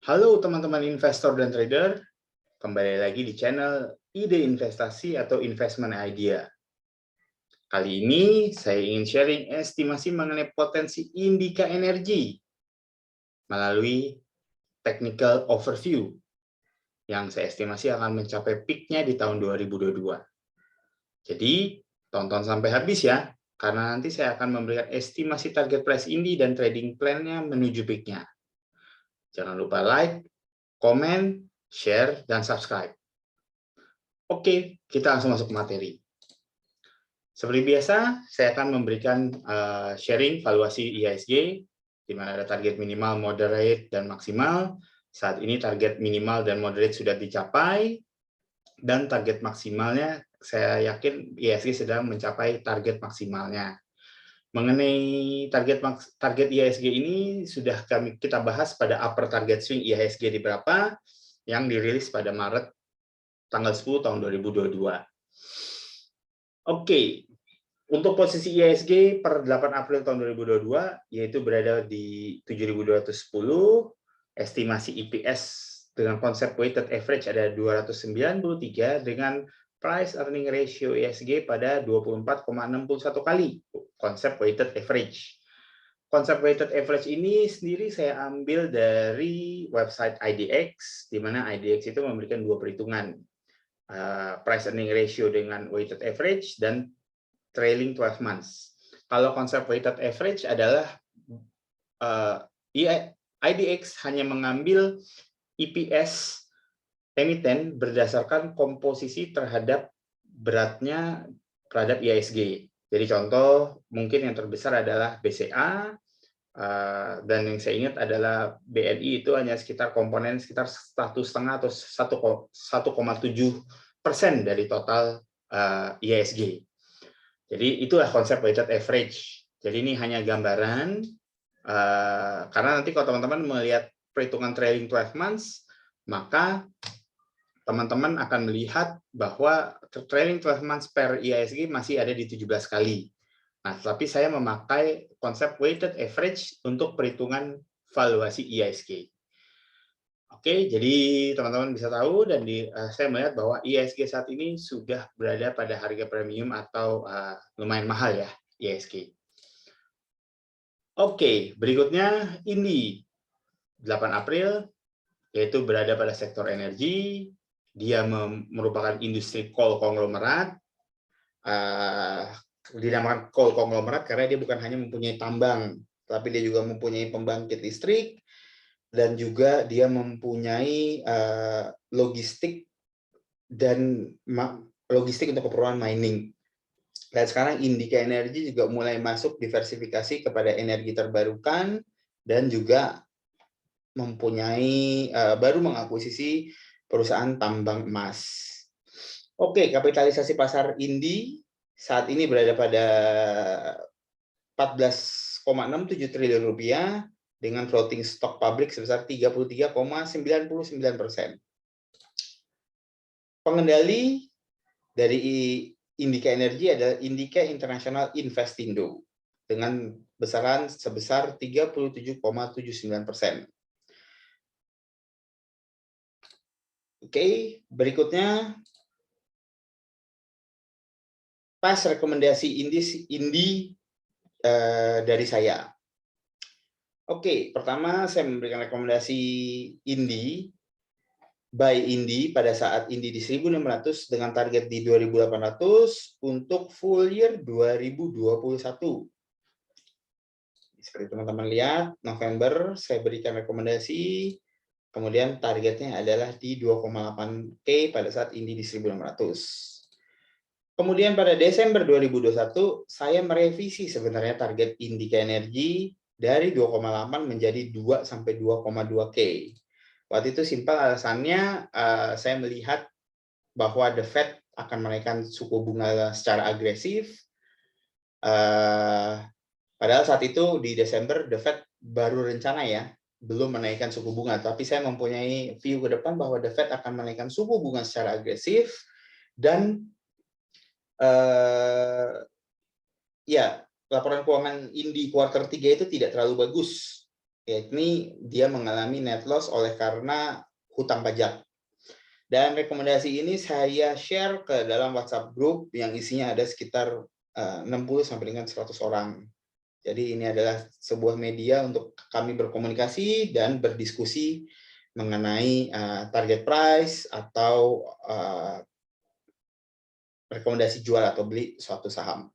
Halo teman-teman investor dan trader, kembali lagi di channel Ide Investasi atau Investment Idea. Kali ini saya ingin sharing estimasi mengenai potensi Indika Energi melalui technical overview yang saya estimasi akan mencapai peak-nya di tahun 2022. Jadi, tonton sampai habis ya, karena nanti saya akan memberikan estimasi target price Indi dan trading plan-nya menuju peak-nya. Jangan lupa like, komen, share, dan subscribe. Oke, kita langsung masuk ke materi. Seperti biasa, saya akan memberikan sharing valuasi IHSG, di mana ada target minimal, moderate, dan maksimal. Saat ini target minimal dan moderate sudah dicapai, dan target maksimalnya, saya yakin IHSG sedang mencapai target maksimalnya. Mengenai target IHSG ini sudah kita bahas pada upper target swing IHSG di berapa, yang dirilis pada Maret tanggal 10 tahun 2022. Oke, untuk posisi IHSG per 8 April tahun 2022, yaitu berada di 7.210, estimasi EPS dengan konsep weighted average ada 293 dengan price earning ratio IHSG pada 24,61 kali, konsep weighted average. Konsep weighted average ini sendiri saya ambil dari website IDX, di mana IDX itu memberikan dua perhitungan, price earning ratio dengan weighted average dan trailing 12 months. Kalau konsep weighted average adalah IDX hanya mengambil EPS emiten berdasarkan komposisi terhadap beratnya terhadap IHSG. Jadi contoh mungkin yang terbesar adalah BCA, dan yang saya ingat adalah BNI itu hanya sekitar komponen sekitar 1,5 atau 1,7% dari total IHSG. Jadi itulah konsep weighted average. Jadi ini hanya gambaran, karena nanti kalau teman-teman melihat perhitungan trailing 12 months, maka teman-teman akan melihat bahwa trailing 12 months per IHSG masih ada di 17 kali. Nah, tapi saya memakai konsep weighted average untuk perhitungan valuasi IHSG. Oke, jadi teman-teman bisa tahu dan saya melihat bahwa IHSG saat ini sudah berada pada harga premium atau lumayan mahal ya IHSG. Oke, berikutnya Indi 8 April, yaitu berada pada sektor energi. Dia merupakan industri coal konglomerat. Dinamakan coal konglomerat karena dia bukan hanya mempunyai tambang, tapi dia juga mempunyai pembangkit listrik, dan juga dia mempunyai logistik untuk keperluan mining. Dan sekarang Indika Energi juga mulai masuk diversifikasi kepada energi terbarukan dan juga mempunyai baru mengakuisisi perusahaan tambang emas. Oke, kapitalisasi pasar Indi saat ini berada pada 14,67 triliun rupiah dengan floating stock publik sebesar 33,99%. Pengendali dari Indika Energi adalah Indika International Investindo dengan besaran sebesar 37,79%. Oke, berikutnya pas rekomendasi Indi dari saya. Oke, pertama saya memberikan rekomendasi Indi, buy Indi pada saat Indi di 1.600 dengan target di 2.800 untuk full year 2021. Seperti teman-teman lihat, November saya berikan rekomendasi, kemudian targetnya adalah di 2,8K pada saat Indi di 1.600. Kemudian pada Desember 2021, saya merevisi sebenarnya target Indika Energi dari 2,8 menjadi 2 sampai 2,2K. Waktu itu simpel alasannya, saya melihat bahwa The Fed akan menaikkan suku bunga secara agresif. Padahal saat itu di Desember The Fed baru rencana ya, belum menaikkan suku bunga. Tapi saya mempunyai view ke depan bahwa The Fed akan menaikkan suku bunga secara agresif dan ya, laporan keuangan Indi kuartal 3 itu tidak terlalu bagus. yakni dia mengalami net loss oleh karena hutang pajak. Dan rekomendasi ini saya share ke dalam WhatsApp group yang isinya ada sekitar 60 sampai dengan 100 orang. Jadi ini adalah sebuah media untuk kami berkomunikasi dan berdiskusi mengenai target price atau rekomendasi jual atau beli suatu saham.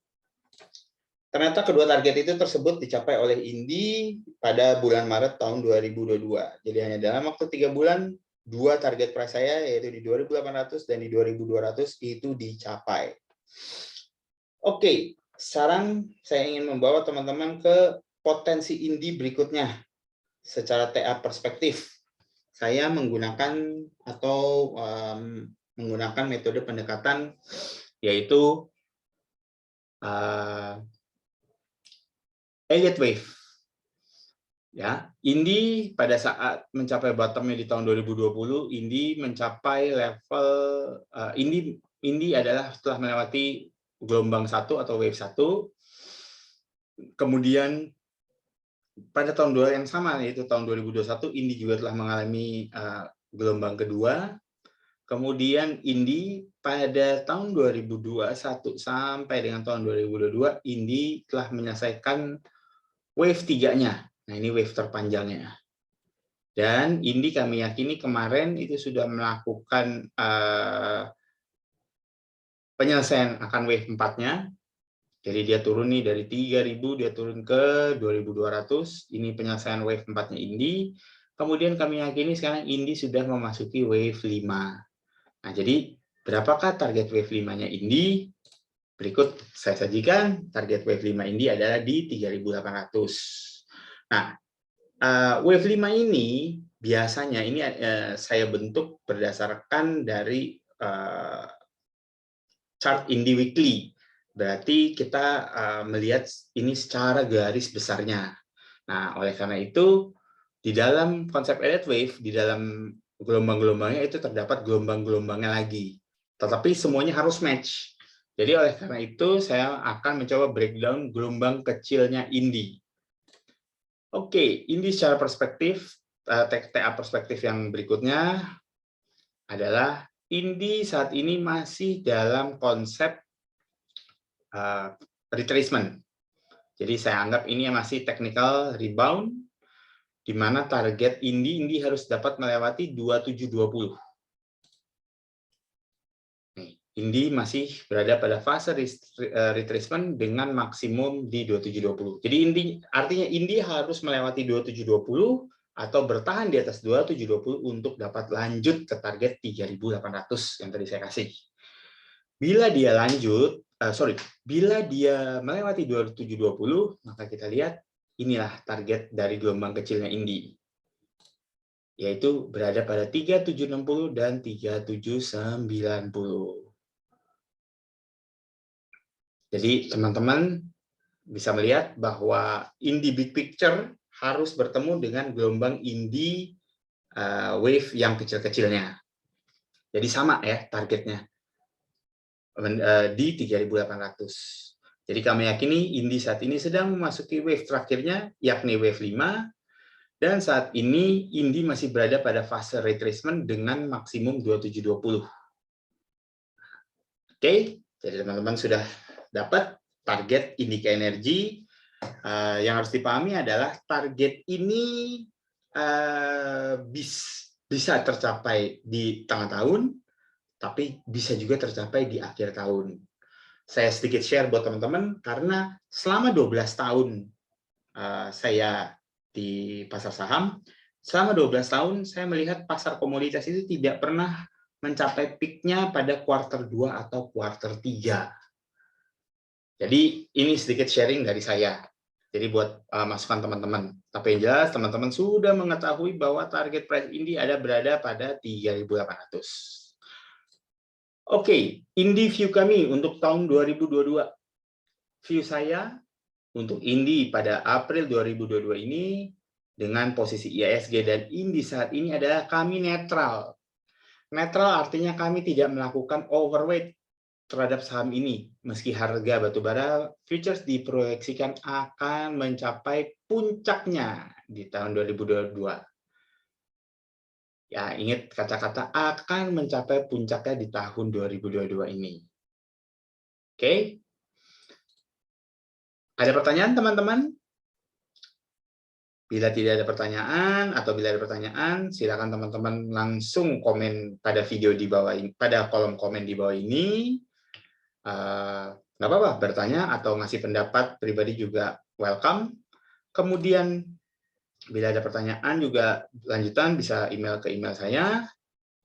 Ternyata kedua target itu tersebut dicapai oleh Indi pada bulan Maret tahun 2022. Jadi hanya dalam waktu 3 bulan, dua target price saya yaitu di 2.800 dan di 2.200 itu dicapai. Oke, sekarang saya ingin membawa teman-teman ke potensi Indi berikutnya secara TA perspektif. Saya menggunakan atau menggunakan metode pendekatan yaitu Elliott Wave. Ya, Indi pada saat mencapai bottomnya di tahun 2020, Indi mencapai level Indi adalah setelah melewati gelombang 1 atau wave 1. Kemudian pada tahun yang sama yaitu tahun 2021, Indi juga telah mengalami gelombang kedua. Kemudian Indi pada tahun 2021 sampai dengan tahun 2022, Indi telah menyelesaikan wave 3-nya. Nah, ini wave terpanjangnya. Dan Indi kami yakini kemarin itu sudah melakukan penyelesaian akan wave 4-nya. Jadi dia turun nih dari 3.000, dia turun ke 2.200. Ini penyelesaian wave 4-nya Indi. Kemudian kami yakini sekarang Indi sudah memasuki wave 5. Nah, jadi berapakah target wave 5-nya Indi? Berikut saya sajikan target wave 5 Indi adalah di 3.800. Nah, wave 5 ini biasanya ini saya bentuk berdasarkan dari chart Indi Weekly. Berarti kita melihat ini secara garis besarnya. Nah, oleh karena itu, di dalam konsep Elliott Wave, di dalam gelombang-gelombangnya itu terdapat gelombang-gelombangnya lagi. Tetapi semuanya harus match. Jadi oleh karena itu, saya akan mencoba breakdown gelombang kecilnya Indi. Oke, Indi secara perspektif, TA perspektif yang berikutnya adalah Indi saat ini masih dalam konsep retracement. Jadi saya anggap ini masih technical rebound, di mana target Indi harus dapat melewati 2720. Indi masih berada pada fase retracement dengan maksimum di 2720. Jadi artinya Indi harus melewati 2720 atau bertahan di atas 2720 untuk dapat lanjut ke target 3.800 yang tadi saya kasih. Bila dia bila dia melewati 2720, maka kita lihat inilah target dari gelombang kecilnya Indi, yaitu berada pada 3760 dan 3790. Jadi teman-teman bisa melihat bahwa Indi big picture harus bertemu dengan gelombang Indi wave yang kecil-kecilnya. Jadi sama ya targetnya di 3.800. Jadi kami yakini Indi saat ini sedang memasuki wave terakhirnya, yakni wave 5. Dan saat ini Indi masih berada pada fase retracement dengan maksimum 2720. Oke, jadi teman-teman sudah dapat target Indika Energi. Yang harus dipahami adalah target ini bisa tercapai di tengah tahun, tapi bisa juga tercapai di akhir tahun. Saya sedikit share buat teman-teman, karena selama 12 tahun saya di pasar saham, selama 12 tahun saya melihat pasar komoditas itu tidak pernah mencapai peak-nya pada kuartal 2 atau kuartal 3. Jadi ini sedikit sharing dari saya. Jadi buat masukan teman-teman. Tapi yang jelas teman-teman sudah mengetahui bahwa target price Indi berada pada 3.800. Oke, Indi view kami untuk tahun 2022. View saya untuk Indi pada April 2022 ini dengan posisi IHSG dan Indi saat ini adalah kami netral. Netral artinya kami tidak melakukan overweight terhadap saham ini, meski harga batubara futures diproyeksikan akan mencapai puncaknya di tahun 2022. Ya, ingat kata-kata akan mencapai puncaknya di tahun 2022 ini. Oke? Ada pertanyaan, teman-teman? Bila tidak ada pertanyaan atau bila ada pertanyaan, silakan teman-teman langsung komen pada video di bawah ini, pada kolom komen di bawah ini. Nggak apa-apa, bertanya atau ngasih pendapat pribadi juga welcome. Kemudian, bila ada pertanyaan juga lanjutan bisa email ke email saya.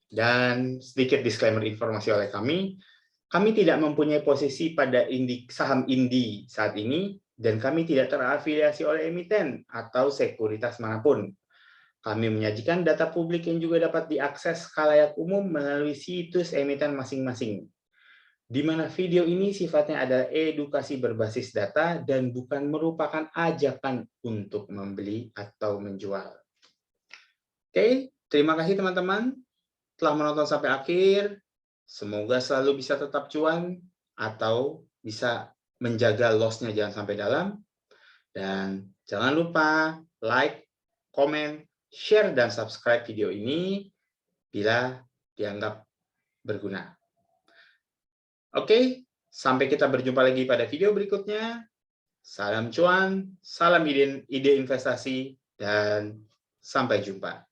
Dan sedikit disclaimer informasi oleh kami tidak mempunyai posisi pada saham Indi saat ini, dan kami tidak terafiliasi oleh emiten atau sekuritas manapun. Kami menyajikan data publik yang juga dapat diakses khalayak umum melalui situs emiten masing-masing, di mana video ini sifatnya adalah edukasi berbasis data dan bukan merupakan ajakan untuk membeli atau menjual. Oke, terima kasih teman-teman telah menonton sampai akhir. Semoga selalu bisa tetap cuan atau bisa menjaga loss-nya jangan sampai dalam. Dan jangan lupa like, komen, share, dan subscribe video ini bila dianggap berguna. Oke, sampai kita berjumpa lagi pada video berikutnya. Salam cuan, salam ide investasi, dan sampai jumpa.